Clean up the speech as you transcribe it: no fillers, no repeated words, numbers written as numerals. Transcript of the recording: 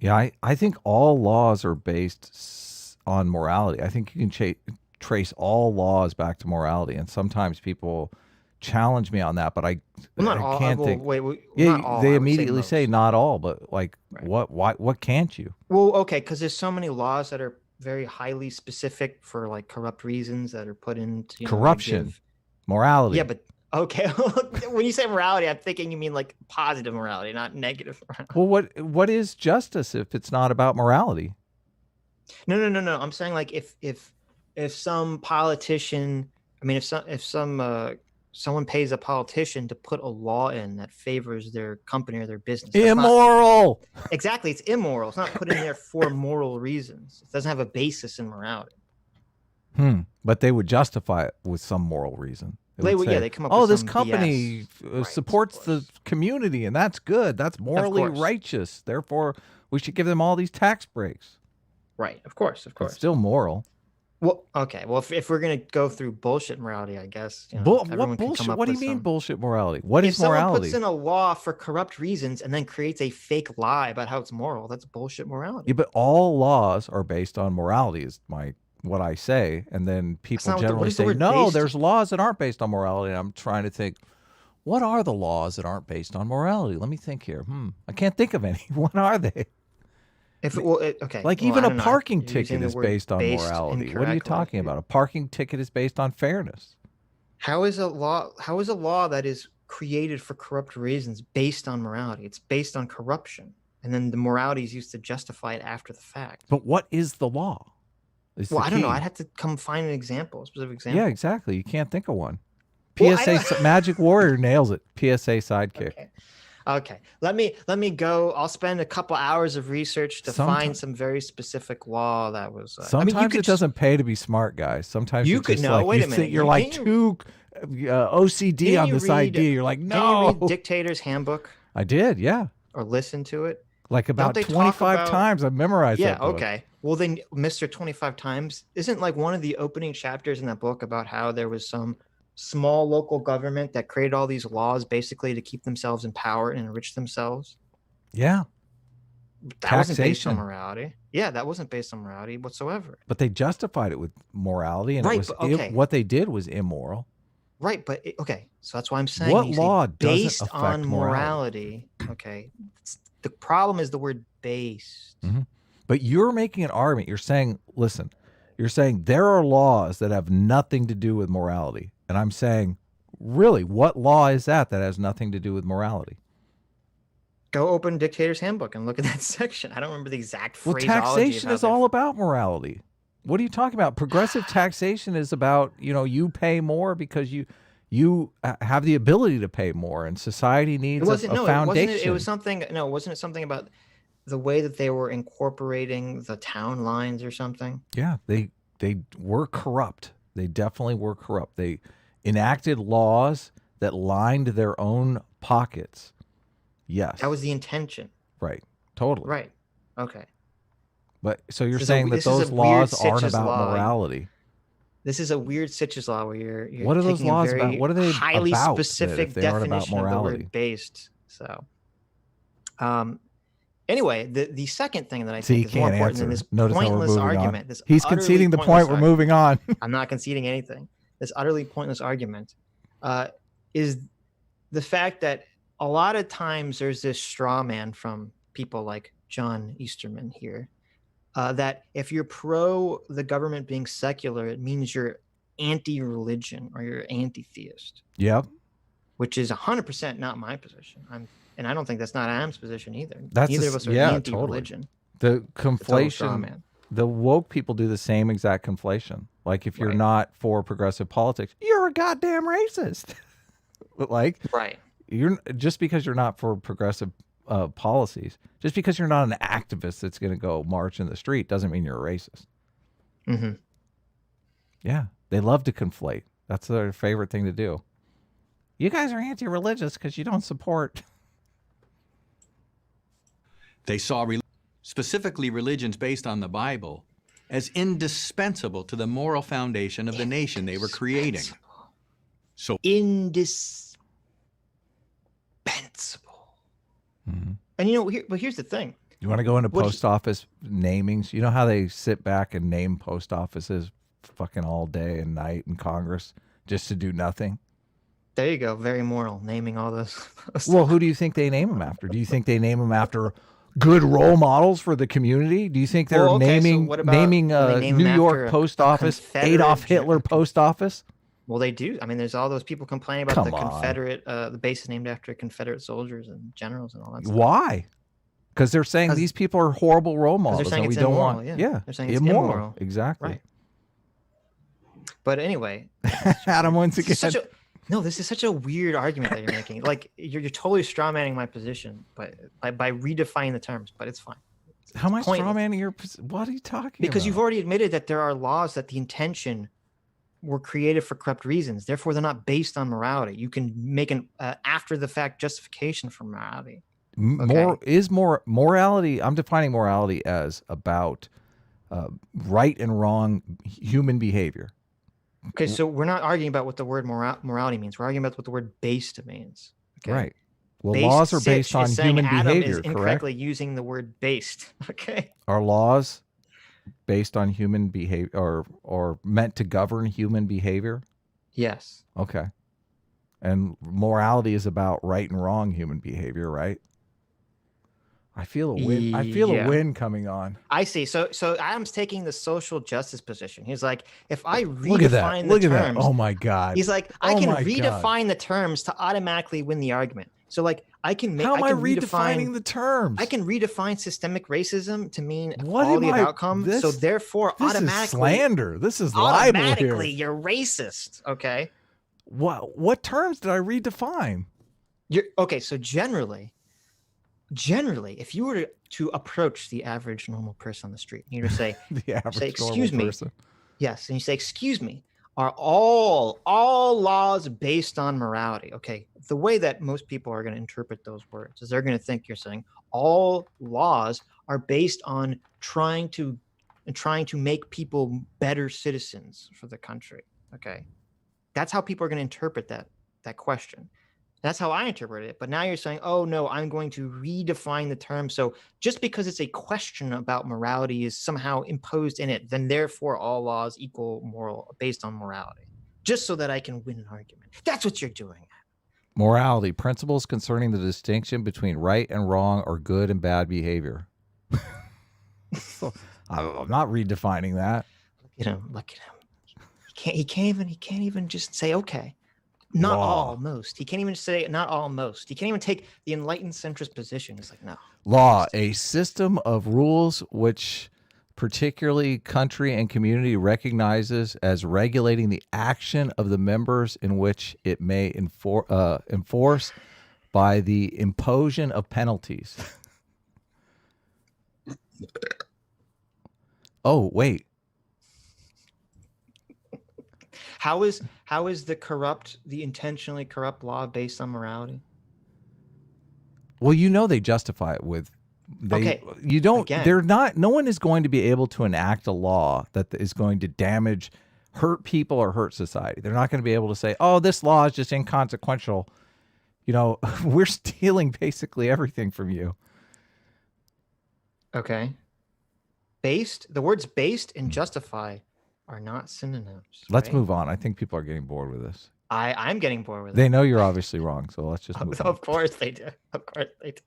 Yeah, I think all laws are based on morality. I think you can trace all laws back to morality, and sometimes people challenge me on that, but Well, not I all. can't Well, think. wait, Yeah, not all. they I would say immediately say most. not all, but like Right. what can't you? Well, okay, because there's so many laws that are very highly specific for like corrupt reasons that are put into, to Corruption, give. Yeah, morality. but okay. When you say morality, I'm thinking you mean like positive morality, not negative Well, morality. what is justice if it's not about morality? No, no, no, no. I'm saying like if some politician, I mean, if someone pays a politician to put a law in that favors their company or their business, that's not Immoral. exactly. It's immoral. It's not put in there for moral reasons. It doesn't have a basis in morality. But they would justify it with some moral reason. They They would would, yeah, say, they come up with "Oh, this some company BS. Right, of supports the course. community, and that's good. That's Of morally course. righteous. Therefore, we should give them all these tax breaks." Right, of course, of It's course. still moral. Well, okay. Well, if we're gonna go through bullshit morality, I guess, What everyone can come bullshit? up What do with you mean some. bullshit morality? What If is someone puts morality? in a law for corrupt reasons and then creates a fake lie about how it's moral, that's bullshit Yeah, morality. but all laws are based on morality. Is my what I say, and then That's people not what generally is the say, word "No, based on? there's laws that aren't based on morality." And I'm trying to think, what are the laws that aren't based on morality? Let me think here. I can't think of any. What are they? If it, well, okay, Like well, even I a don't know. parking You're using ticket the is word based on based morality. What are you incorrectly. talking about? A parking ticket is based on fairness. How is a law? How is a law that is created for corrupt reasons based on morality? It's based on corruption, and then the morality is used to justify it after the fact. But what is the law? Is Well, the I don't know. I'd key. have to come find an example, a specific Yeah, example. exactly. You can't think of one. Well, I PSA don't. Magic Warrior nails it. PSA sidekick. Okay. Okay. Let me go. I'll spend a couple hours of research to find Sometimes some very specific law that was. I mean, sometimes it doesn't pay to be smart, guys. Sometimes you it's could just no. like Wait you a minute. think you're like too OCD Didn't on you this read? idea. You're like, Didn't you read no. Dictator's Handbook I did, yeah. or listen to it? Like Don't about they talk 25 about? times I've memorized Yeah. that book. Okay. Well, then, Mister 25 times isn't like one of the opening chapters in that book about how there was some small local government that created all these laws basically to keep themselves in power and enrich themselves. Yeah. That wasn't based on Taxation. morality. Yeah, that wasn't based on morality whatsoever. But they justified it with morality, and Right, but okay. what they did was immoral. Right, but okay. So that's why I'm saying when What you say law doesn't based on affect morality? morality, okay, the problem is the word based. hmm But you're making an argument. You're saying, listen, you're saying there are laws that have nothing to do with morality. And I'm saying, really, what law is that has nothing to do with morality? Go open Dictator's Handbook and look at that section. I don't remember the exact Well, phraseology of taxation how is they're. all about morality. What are you talking about? Progressive taxation is about, you pay more because you have the ability to pay more, and society It needs wasn't. a No, it wasn't. It was foundation. something. No, wasn't it something about the way that they were incorporating the town lines or something? Yeah, they were corrupt. They definitely were corrupt. They enacted laws that lined their own pockets. That Yes, was the intention. right, totally. Right. Okay. But so you're This is a saying that this is a those weird laws aren't Sitch's about law. morality? This is a weird Sitch's law where you're What are those taking a laws about? very What are they highly about that if specific they aren't about definition of the morality? word based. So, um, anyway, the second thing that I See, he think is more can't important than answer. this Notice how we're pointless moving on. argument, this He's utterly conceding the point. pointless We're argument. moving on. I'm not conceding anything. This utterly pointless argument is the fact that a lot of times there's this straw man from people like John Easterman here that if you're pro the government being secular, it means you're anti-religion or you're anti-theist, Yep. which is 100% not my position. And I don't think that's not Adam's position either. That's Neither of us are yeah, totally. anti-religion. The It's a total straw conflation, man. the woke people do the same exact conflation. Like if you're Right. not for progressive politics, you're a goddamn racist. But like Right. you're just because you're not for progressive policies, just because you're not an activist that's going to go march in the street doesn't mean you're a racist. Mm-hmm. Yeah, they love to conflate. That's their favorite thing to do. You guys are anti-religious because you don't support. They saw specifically religions based on the Bible as indispensable to the moral foundation of the nation they were creating. So Indispensable. Mhm. And but here's the thing. You want to go into What- post office namings? You know how they sit back and name post offices fucking all day and night in Congress just to do nothing? There you go. Very moral. Naming all those. Well, who do you think they name them after? Do you think they name them after good role models for the community? Do you think they're Well, okay, so naming what about naming when they name New them York after post a office, Confederate Adolf Hitler gen- post office? Well, they do. I mean, there's all those people complaining about Come the on. Confederate, the base is named after Confederate soldiers and generals and all that stuff. Why? Because they're saying 'Cause- these people are horrible role they're models, saying and we it's don't immoral, want. yeah. They're saying it's immoral. immoral. Exactly. Right. But anyway, Adam wins this is again. such a, no, this is such a weird argument that you're making. Like you're totally straw manning my position, but by redefining the terms. But it's fine. How am I pointless. straw manning your? What are you talking Because about? you've already admitted that there are laws that the intention were created for corrupt reasons. Therefore, they're not based on morality. You can make an after the fact justification for morality. Morality. I'm defining morality as about right and wrong human behavior. Okay, so we're not arguing about what the word morality means. We're arguing about what the word based means. Okay? Right. Well, Based, laws are Sitch based on is saying human Adam behavior, is correct? incorrectly using the word based. Okay. Are laws based on human behavior or meant to govern human behavior? Yes. Okay. And morality is about right and wrong human behavior, right? I feel a win. I feel Yeah. a win coming on. I see. So Adam's taking the social justice position. He's like, if I Look at that. redefine Look the at that. terms, Oh my God. he's like, I Oh can my God. redefine the terms to automatically win the argument. So like I can make How am I can redefining the terms? I can redefine systemic racism to mean What equality am of I- outcome. this- so therefore, This is automatically, slander. This is libel here. you're racist. Okay. What terms did I redefine? You're okay. So generally, if you were to approach the average normal person on the street, you were to say, The average say, normal "Excuse me." person. yes, and you say, "Excuse me, are all laws based on morality?" Okay. The way that most people are going to interpret those words is they're going to think you're saying all laws are based on trying to make people better citizens for the country. Okay. That's how people are going to interpret that question. That's how I interpret it. But now you're saying, oh no, I'm going to redefine the term. So just because it's a question about morality is somehow imposed in it, then therefore all laws equal moral based on morality. Just so that I can win an argument. That's what you're doing. Morality, principles concerning the distinction between right and wrong or good and bad behavior. So, I'm not redefining that. Look at him. He can't even just say, okay. Not Law. all, most. He can't even say not all, most. He can't even take the enlightened centrist position. He's like, no. Law, a system of rules which particularly country and community recognizes as regulating the action of the members in which it may enforce by the imposition of penalties. Oh, wait. How is the intentionally corrupt law based on morality? Well, they justify it with Okay, you don't again. they're not no one is going to be able to enact a law that is going to hurt people or hurt society. They're not going to be able to say, "Oh, this law is just inconsequential." We're stealing basically everything from you. Okay. The words based and justify are not synonyms. Let's right? move on. I think people are getting bored with this. I'm getting bored with it. They know you're obviously wrong, so let's just move on. Of course they do. Of course they do.